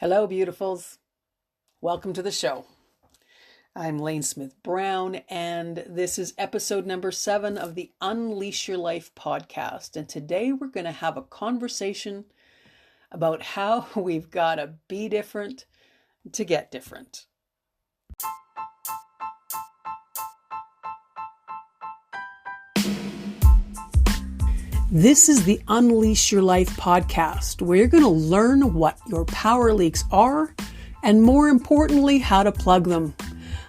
Hello, beautifuls. Welcome to the show. I'm Lane Smith Brown, and this is episode number 7 of the Unleash Your Life podcast. And today we're going to have a conversation about how we've got to be different to get different. This is the Unleash Your Life podcast, where you're going to learn what your power leaks are, and more importantly, how to plug them.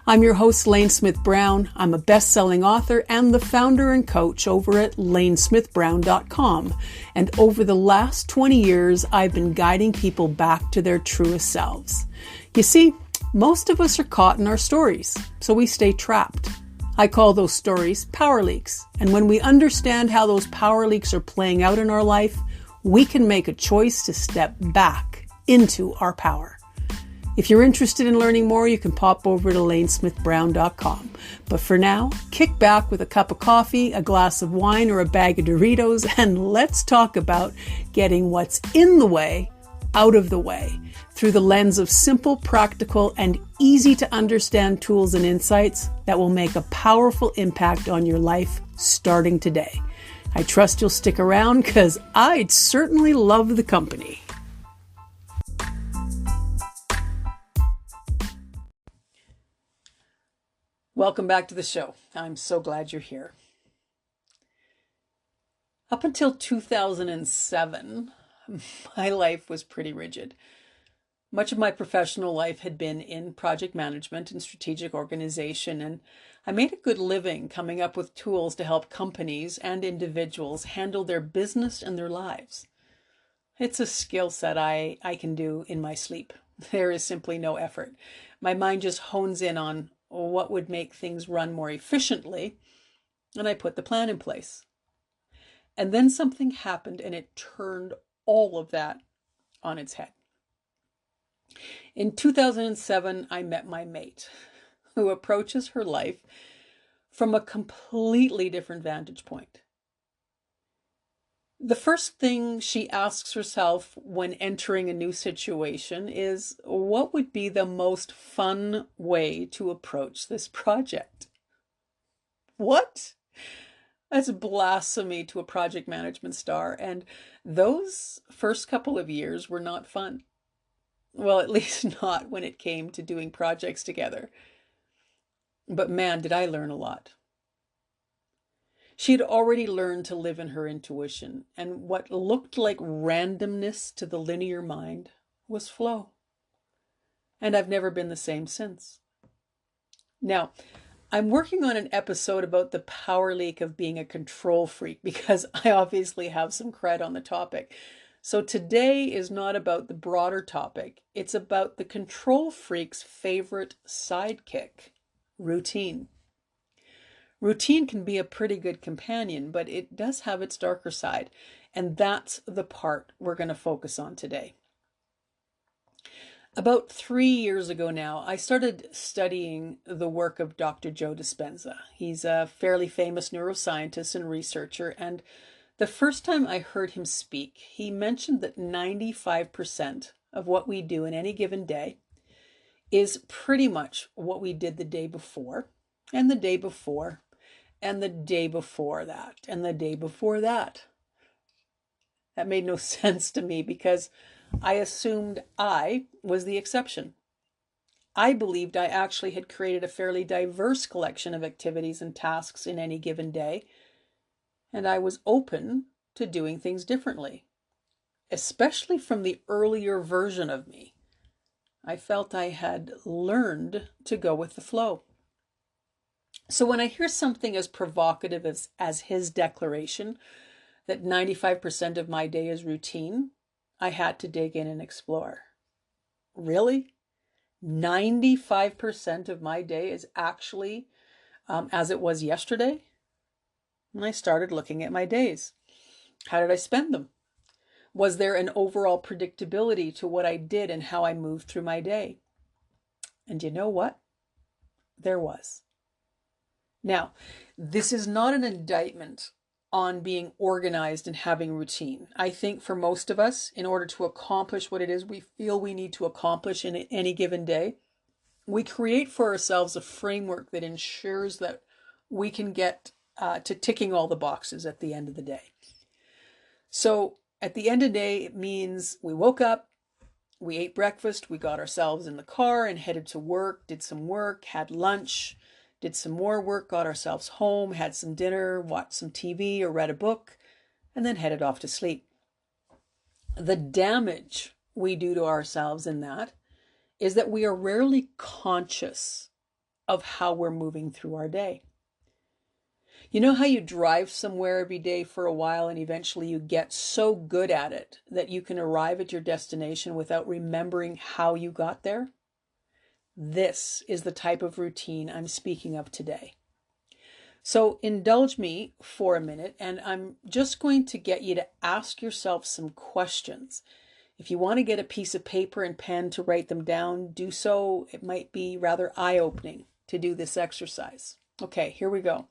I'm your host, Lane Smith Brown. I'm a best-selling author and the founder and coach over at lanesmithbrown.com. And over the last 20 years, I've been guiding people back to their truest selves. You see, most of us are caught in our stories, so we stay trapped. I call those stories power leaks. And when we understand how those power leaks are playing out in our life, we can make a choice to step back into our power. If you're interested in learning more, you can pop over to lanesmithbrown.com. But for now, kick back with a cup of coffee, a glass of wine, or a bag of Doritos, and let's talk about getting what's in the way out of the way through the lens of simple, practical, and easy to understand tools and insights that will make a powerful impact on your life starting today. I trust you'll stick around because I'd certainly love the company. Welcome back to the show. I'm so glad you're here. Up until 2007, my life was pretty rigid. Much of my professional life had been in project management and strategic organization, and I made a good living coming up with tools to help companies and individuals handle their business and their lives. It's a skill set I can do in my sleep. There is simply no effort. My mind just hones in on what would make things run more efficiently, and I put the plan in place. And then something happened and it turned all of that on its head. In 2007, I met my mate, who approaches her life from a completely different vantage point. The first thing she asks herself when entering a new situation is, what would be the most fun way to approach this project? What? That's blasphemy to a project management star, and those first couple of years were not fun. Well, at least not when it came to doing projects together. But man, did I learn a lot. She had already learned to live in her intuition, and what looked like randomness to the linear mind was flow. And I've never been the same since. Now, I'm working on an episode about the power leak of being a control freak because I obviously have some cred on the topic. So today is not about the broader topic. It's about the control freak's favorite sidekick, routine. Routine can be a pretty good companion, but it does have its darker side. And that's the part we're going to focus on today. About 3 years ago now, I started studying the work of Dr. Joe Dispenza. He's a fairly famous neuroscientist and researcher, and the first time I heard him speak, he mentioned that 95% of what we do in any given day is pretty much what we did the day before, and the day before, and the day before that, and the day before that. That made no sense to me because I assumed I was the exception. I believed I actually had created a fairly diverse collection of activities and tasks in any given day, and I was open to doing things differently, especially from the earlier version of me. I felt I had learned to go with the flow. So when I hear something as provocative as his declaration that 95% of my day is routine, I had to dig in and explore. Really? 95% of my day is actually as it was yesterday? And I started looking at my days. How did I spend them? Was there an overall predictability to what I did and how I moved through my day? And you know what? There was. Now, this is not an indictment on being organized and having routine. I think for most of us, in order to accomplish what it is we feel we need to accomplish in any given day, we create for ourselves a framework that ensures that we can get to ticking all the boxes at the end of the day. So at the end of the day, it means we woke up, we ate breakfast, we got ourselves in the car and headed to work, did some work, had lunch, did some more work, got ourselves home, had some dinner, watched some TV or read a book, and then headed off to sleep. The damage we do to ourselves in that is that we are rarely conscious of how we're moving through our day. You know how you drive somewhere every day for a while and eventually you get so good at it that you can arrive at your destination without remembering how you got there? This is the type of routine I'm speaking of today. So indulge me for a minute, and I'm just going to get you to ask yourself some questions. If you want to get a piece of paper and pen to write them down, do so. It might be rather eye-opening to do this exercise. Okay, here we go.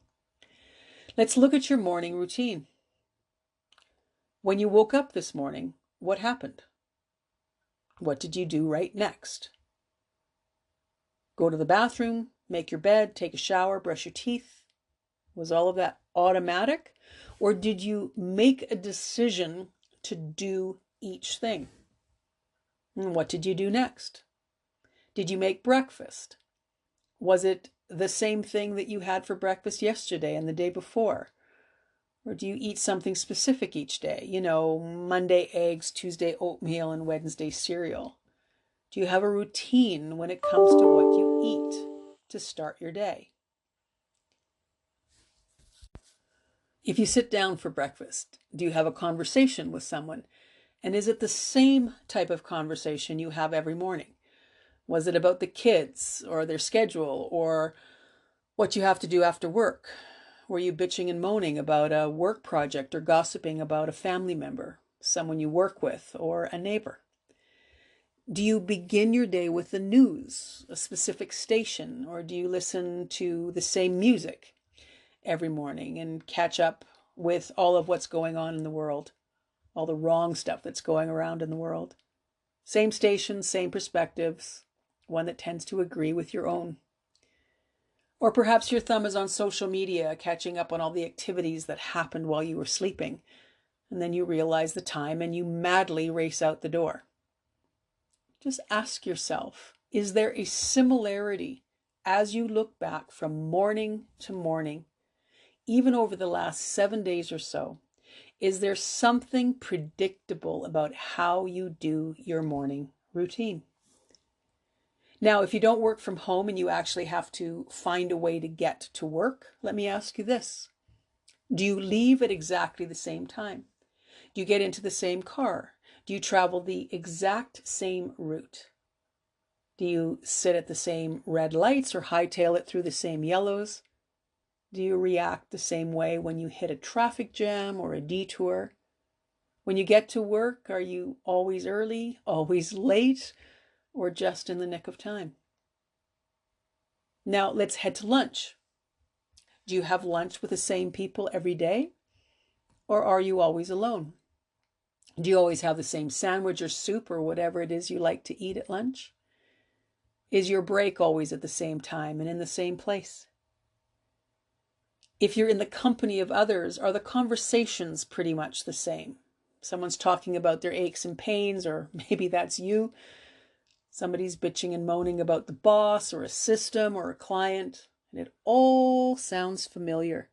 Let's look at your morning routine. When you woke up this morning, what happened? What did you do right next? Go to the bathroom, make your bed, take a shower, brush your teeth. Was all of that automatic? Or did you make a decision to do each thing? And what did you do next? Did you make breakfast? Was it the same thing that you had for breakfast yesterday and the day before? Or do you eat something specific each day? You know, Monday eggs, Tuesday oatmeal, and Wednesday cereal. Do you have a routine when it comes to what you eat to start your day? If you sit down for breakfast, do you have a conversation with someone? And is it the same type of conversation you have every morning? Was it about the kids or their schedule or what you have to do after work? Were you bitching and moaning about a work project or gossiping about a family member, someone you work with, or a neighbor? Do you begin your day with the news, a specific station, or do you listen to the same music every morning and catch up with all of what's going on in the world, all the wrong stuff that's going around in the world? Same station, same perspectives, one that tends to agree with your own. Or perhaps your thumb is on social media, catching up on all the activities that happened while you were sleeping, and then you realize the time and you madly race out the door. Just ask yourself, is there a similarity as you look back from morning to morning, even over the last 7 days or so? Is there something predictable about how you do your morning routine? Now, if you don't work from home and you actually have to find a way to get to work, let me ask you this. Do you leave at exactly the same time? Do you get into the same car? Do you travel the exact same route? Do you sit at the same red lights or hightail it through the same yellows? Do you react the same way when you hit a traffic jam or a detour? When you get to work, are you always early, always late, or just in the nick of time? Now let's head to lunch. Do you have lunch with the same people every day? Or are you always alone? Do you always have the same sandwich or soup or whatever it is you like to eat at lunch? Is your break always at the same time and in the same place? If you're in the company of others, are the conversations pretty much the same? Someone's talking about their aches and pains, or maybe that's you. Somebody's bitching and moaning about the boss or a system or a client, and it all sounds familiar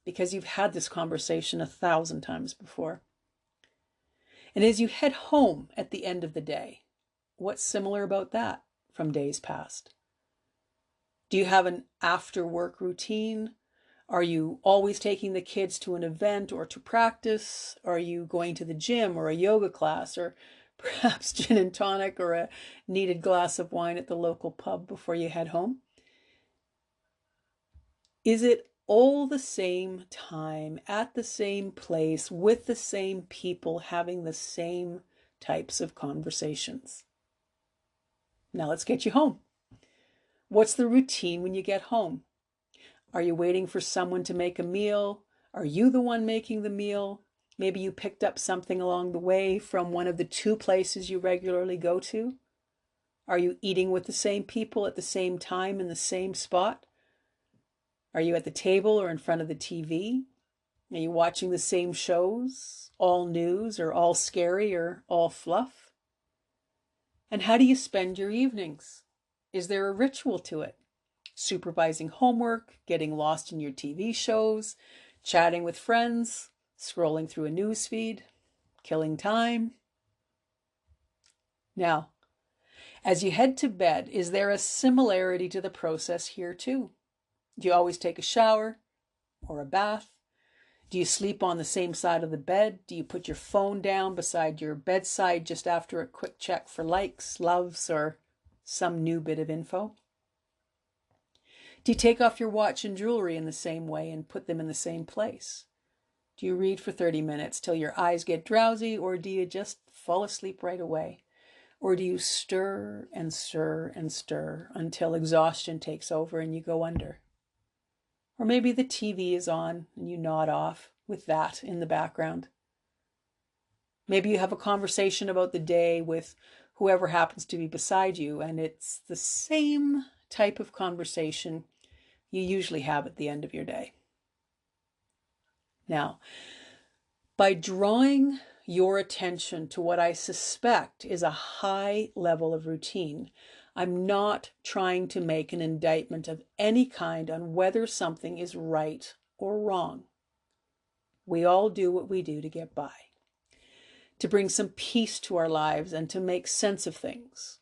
because you've had this conversation 1,000 times before. And as you head home at the end of the day, what's similar about that from days past? Do you have an after-work routine? Are you always taking the kids to an event or to practice? Are you going to the gym or a yoga class, or perhaps gin and tonic or a needed glass of wine at the local pub before you head home? Is it all the same time, at the same place, with the same people, having the same types of conversations? Now let's get you home. What's the routine when you get home? Are you waiting for someone to make a meal? Are you the one making the meal? Maybe you picked up something along the way from one of the two places you regularly go to. Are you eating with the same people at the same time in the same spot? Are you at the table or in front of the TV? Are you watching the same shows, all news or all scary or all fluff? And how do you spend your evenings? Is there a ritual to it? Supervising homework, getting lost in your TV shows, chatting with friends, scrolling through a news feed, killing time? Now, as you head to bed, is there a similarity to the process here too? Do you always take a shower or a bath? Do you sleep on the same side of the bed? Do you put your phone down beside your bedside just after a quick check for likes, loves, or some new bit of info? Do you take off your watch and jewelry in the same way and put them in the same place? Do you read for 30 minutes till your eyes get drowsy, or do you just fall asleep right away? Or do you stir and stir and stir until exhaustion takes over and you go under? Or maybe the TV is on and you nod off with that in the background. Maybe you have a conversation about the day with whoever happens to be beside you, and it's the same type of conversation you usually have at the end of your day. Now, by drawing your attention to what I suspect is a high level of routine, I'm not trying to make an indictment of any kind on whether something is right or wrong. We all do what we do to get by, to bring some peace to our lives and to make sense of things.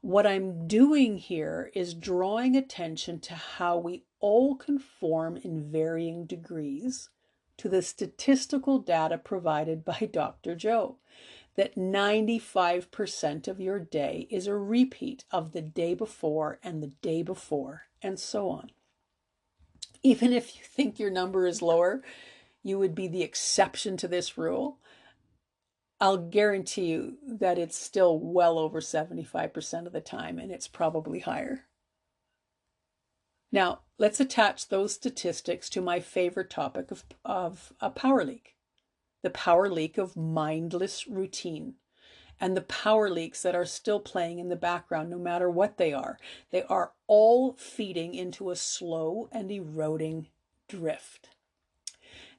What I'm doing here is drawing attention to how we all conform in varying degrees to the statistical data provided by Dr. Joe, that 95% of your day is a repeat of the day before and the day before, and so on. Even if you think your number is lower, you would be the exception to this rule. I'll guarantee you that it's still well over 75% of the time, and it's probably higher. Now, let's attach those statistics to my favorite topic of a power leak. The power leak of mindless routine, and the power leaks that are still playing in the background, no matter what they are. They are all feeding into a slow and eroding drift.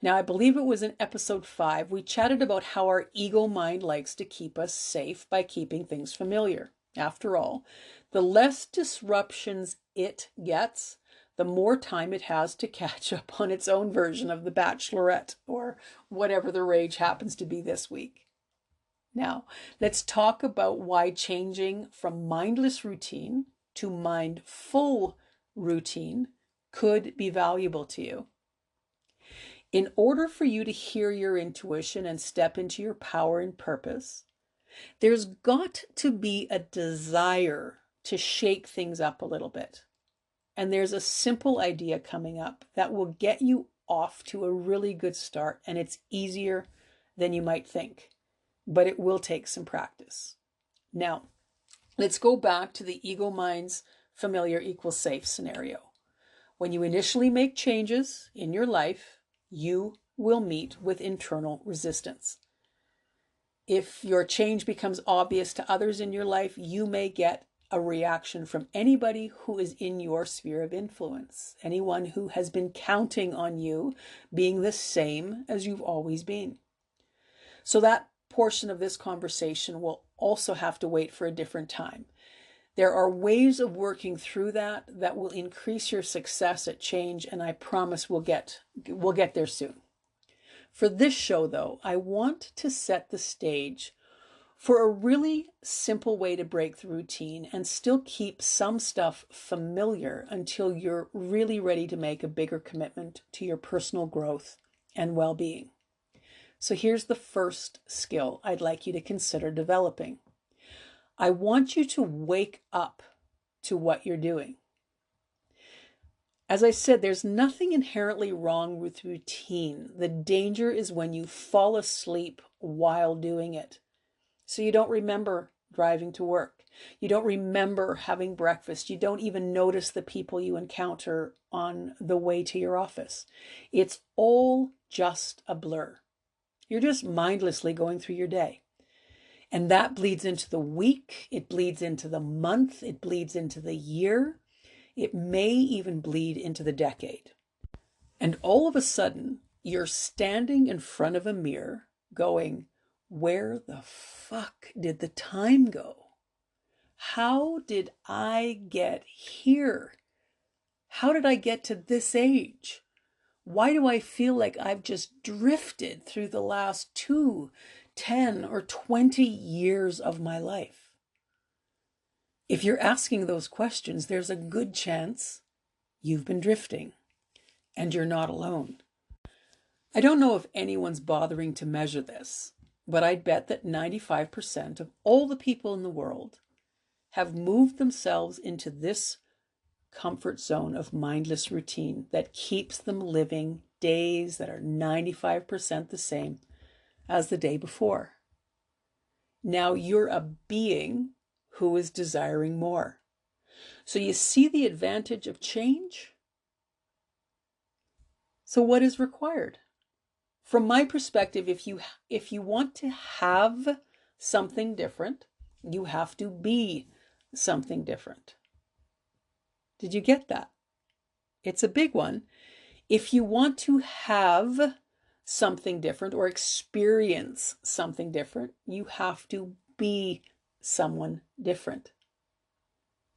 Now, I believe it was in episode 5, we chatted about how our ego mind likes to keep us safe by keeping things familiar. After all, the less disruptions it gets, the more time it has to catch up on its own version of The Bachelorette or whatever the rage happens to be this week. Now, let's talk about why changing from mindless routine to mindful routine could be valuable to you. In order for you to hear your intuition and step into your power and purpose, there's got to be a desire to shake things up a little bit. And there's a simple idea coming up that will get you off to a really good start, and it's easier than you might think, but it will take some practice. Now, let's go back to the ego mind's familiar equals safe scenario. When you initially make changes in your life, you will meet with internal resistance. If your change becomes obvious to others in your life, you may get a reaction from anybody who is in your sphere of influence, anyone who has been counting on you being the same as you've always been. So that portion of this conversation will also have to wait for a different time. There are ways of working through that will increase your success at change, and I promise we'll get there soon. For this show, though, I want to set the stage for a really simple way to break the routine and still keep some stuff familiar until you're really ready to make a bigger commitment to your personal growth and well-being. So here's the first skill I'd like you to consider developing. I want you to wake up to what you're doing. As I said, there's nothing inherently wrong with routine. The danger is when you fall asleep while doing it. So you don't remember driving to work. You don't remember having breakfast. You don't even notice the people you encounter on the way to your office. It's all just a blur. You're just mindlessly going through your day. And that bleeds into the week. It bleeds into the month. It bleeds into the year. It may even bleed into the decade. And all of a sudden, you're standing in front of a mirror going, where the fuck did the time go? How did I get here? How did I get to this age? Why do I feel like I've just drifted through the last 2, 10, or 20 years of my life? If you're asking those questions, there's a good chance you've been drifting and you're not alone. I don't know if anyone's bothering to measure this, but I'd bet that 95% of all the people in the world have moved themselves into this comfort zone of mindless routine that keeps them living days that are 95% the same as the day before. Now you're a being who is desiring more. So you see the advantage of change? So what is required? From my perspective, if you want to have something different, you have to be something different. Did you get that? It's a big one. If you want to have something different or experience something different, you have to be someone different.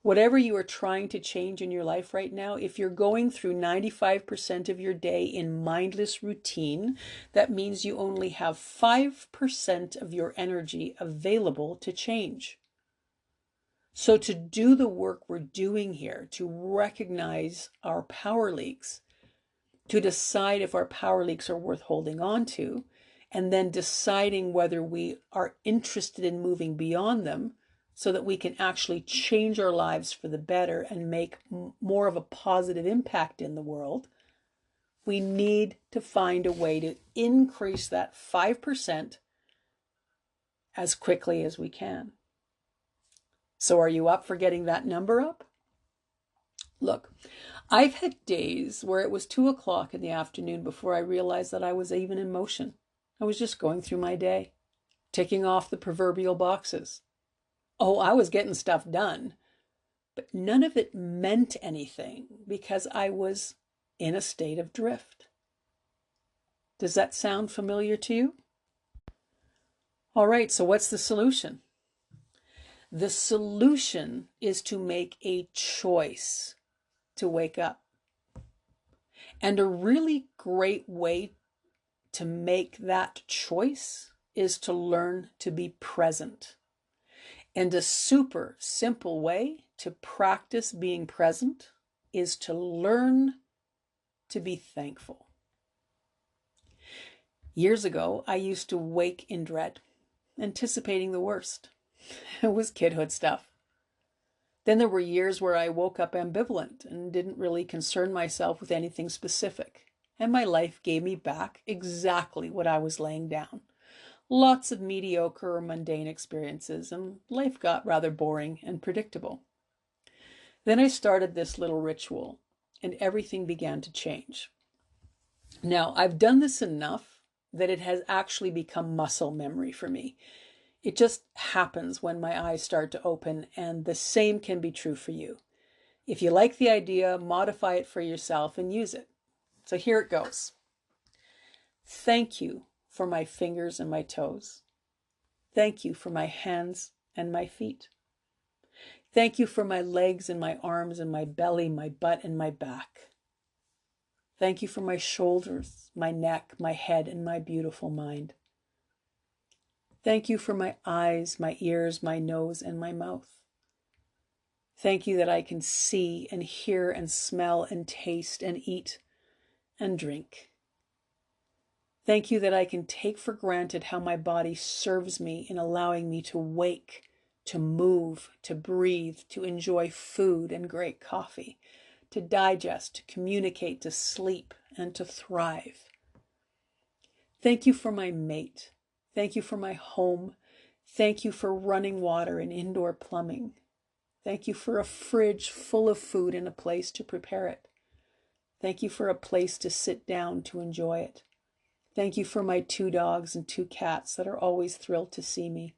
Whatever you are trying to change in your life right now, if you're going through 95% of your day in mindless routine, that means you only have 5% of your energy available to change. So to do the work we're doing here, to recognize our power leaks, to decide if our power leaks are worth holding on to, and then deciding whether we are interested in moving beyond them, so that we can actually change our lives for the better and make more of a positive impact in the world, we need to find a way to increase that 5% as quickly as we can. So are you up for getting that number up? Look, I've had days where it was 2 o'clock in the afternoon before I realized that I was even in motion. I was just going through my day, ticking off the proverbial boxes. Oh, I was getting stuff done, but none of it meant anything because I was in a state of drift. Does that sound familiar to you? All right, so what's the solution? The solution is to make a choice to wake up. And a really great way to make that choice is to learn to be present. And a super simple way to practice being present is to learn to be thankful. Years ago, I used to wake in dread, anticipating the worst. It was kidhood stuff. Then there were years where I woke up ambivalent and didn't really concern myself with anything specific. And my life gave me back exactly what I was laying down. Lots of mediocre or mundane experiences, and life got rather boring and predictable. Then I started this little ritual, and everything began to change. Now, I've done this enough that it has actually become muscle memory for me. It just happens when my eyes start to open, and the same can be true for you. If you like the idea, modify it for yourself and use it. So here it goes. Thank you for my fingers and my toes. Thank you for my hands and my feet. Thank you for my legs and my arms and my belly, my butt and my back. Thank you for my shoulders, my neck, my head, and my beautiful mind. Thank you for my eyes, my ears, my nose, and my mouth. Thank you that I can see and hear and smell and taste and eat and drink. Thank you that I can take for granted how my body serves me in allowing me to wake, to move, to breathe, to enjoy food and great coffee, to digest, to communicate, to sleep, and to thrive. Thank you for my mate. Thank you for my home. Thank you for running water and indoor plumbing. Thank you for a fridge full of food and a place to prepare it. Thank you for a place to sit down to enjoy it. Thank you for my 2 dogs and 2 cats that are always thrilled to see me.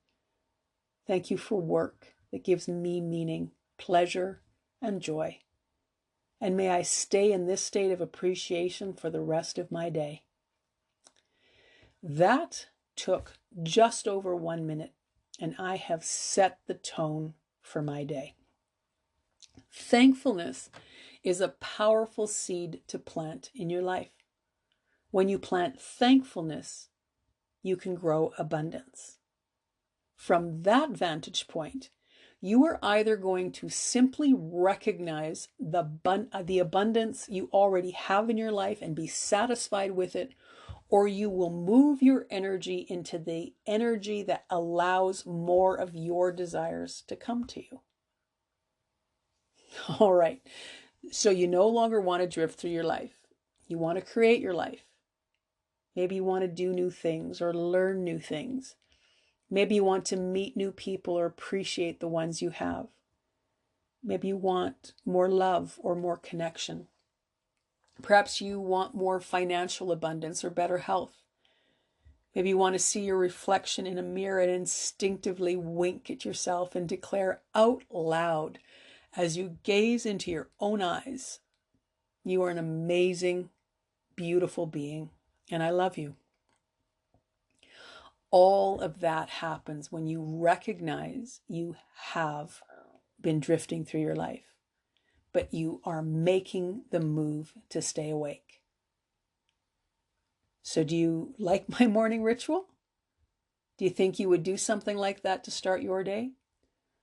Thank you for work that gives me meaning, pleasure, and joy. And may I stay in this state of appreciation for the rest of my day. That took just over 1 minute, and I have set the tone for my day. Thankfulness is a powerful seed to plant in your life. When you plant thankfulness, you can grow abundance. From that vantage point, you are either going to simply recognize the abundance you already have in your life and be satisfied with it, or you will move your energy into the energy that allows more of your desires to come to you. All right, so you no longer want to drift through your life. You want to create your life. Maybe you want to do new things or learn new things. Maybe you want to meet new people or appreciate the ones you have. Maybe you want more love or more connection. Perhaps you want more financial abundance or better health. Maybe you want to see your reflection in a mirror and instinctively wink at yourself and declare out loud as you gaze into your own eyes, you are an amazing, beautiful being, and I love you. All of that happens when you recognize you have been drifting through your life, but you are making the move to stay awake. So do you like my morning ritual? Do you think you would do something like that to start your day?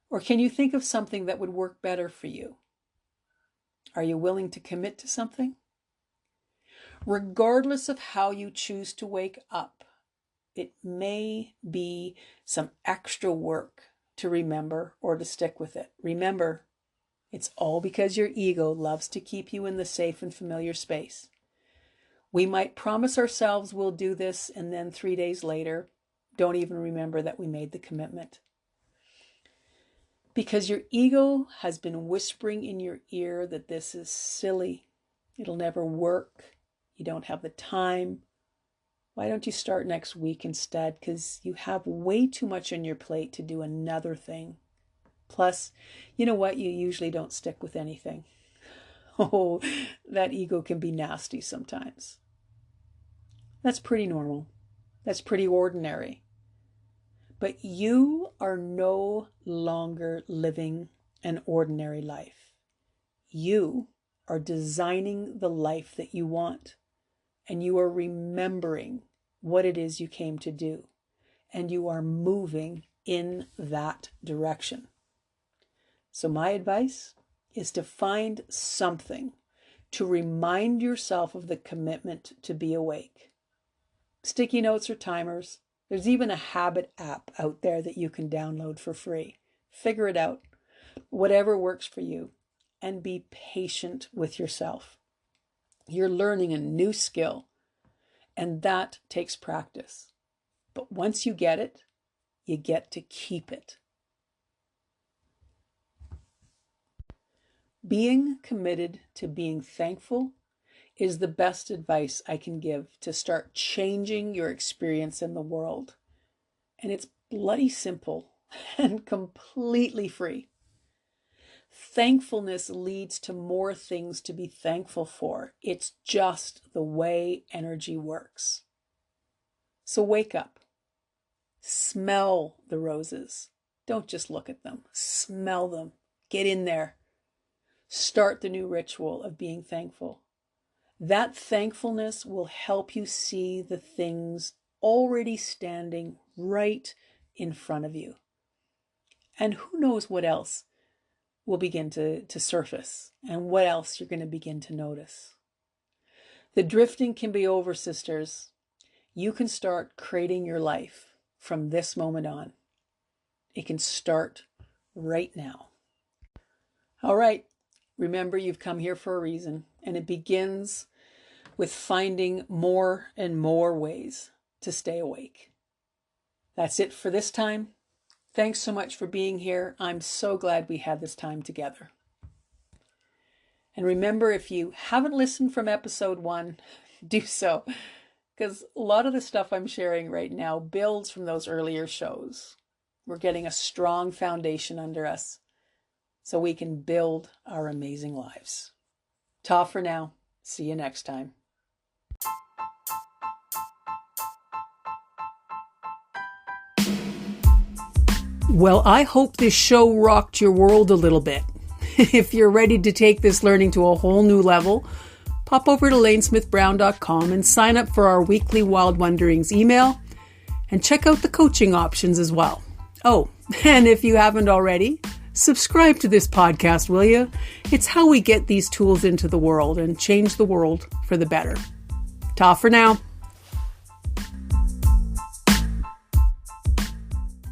Or can you think of something that would work better for you? Are you willing to commit to something? Regardless of how you choose to wake up, it may be some extra work to remember or to stick with it. Remember, it's all because your ego loves to keep you in the safe and familiar space. We might promise ourselves we'll do this, and then 3 days later, don't even remember that we made the commitment. Because your ego has been whispering in your ear that this is silly, it'll never work, you don't have the time. Why don't you start next week instead? Because you have way too much on your plate to do another thing. Plus, you know what? You usually don't stick with anything. Oh, that ego can be nasty sometimes. That's pretty normal. That's pretty ordinary. But you are no longer living an ordinary life. You are designing the life that you want, and you are remembering what it is you came to do, and you are moving in that direction. So my advice is to find something to remind yourself of the commitment to be awake. Sticky notes or timers. There's even a habit app out there that you can download for free. Figure it out, whatever works for you, and be patient with yourself. You're learning a new skill, and that takes practice. But once you get it, you get to keep it. Being committed to being thankful is the best advice I can give to start changing your experience in the world. And it's bloody simple and completely free. Thankfulness leads to more things to be thankful for. It's just the way energy works. So wake up. Smell the roses. Don't just look at them. Smell them. Get in there. Start the new ritual of being thankful. That thankfulness will help you see the things already standing right in front of you. And who knows what else will begin to surface and what else you're going to begin to notice. The drifting can be over, sisters. You can start creating your life from this moment on. It can start right now. All right. Remember, you've come here for a reason, and it begins with finding more and more ways to stay awake. That's it for this time. Thanks so much for being here. I'm so glad we had this time together. And remember, if you haven't listened from episode 1, do so, because a lot of the stuff I'm sharing right now builds from those earlier shows. We're getting a strong foundation under us so we can build our amazing lives. Ta for now. See you next time. Well, I hope this show rocked your world a little bit. If you're ready to take this learning to a whole new level, pop over to lanesmithbrown.com and sign up for our weekly Wild Wonderings email and check out the coaching options as well. Oh, and if you haven't already, subscribe to this podcast, will you? It's how we get these tools into the world and change the world for the better. Ta for now.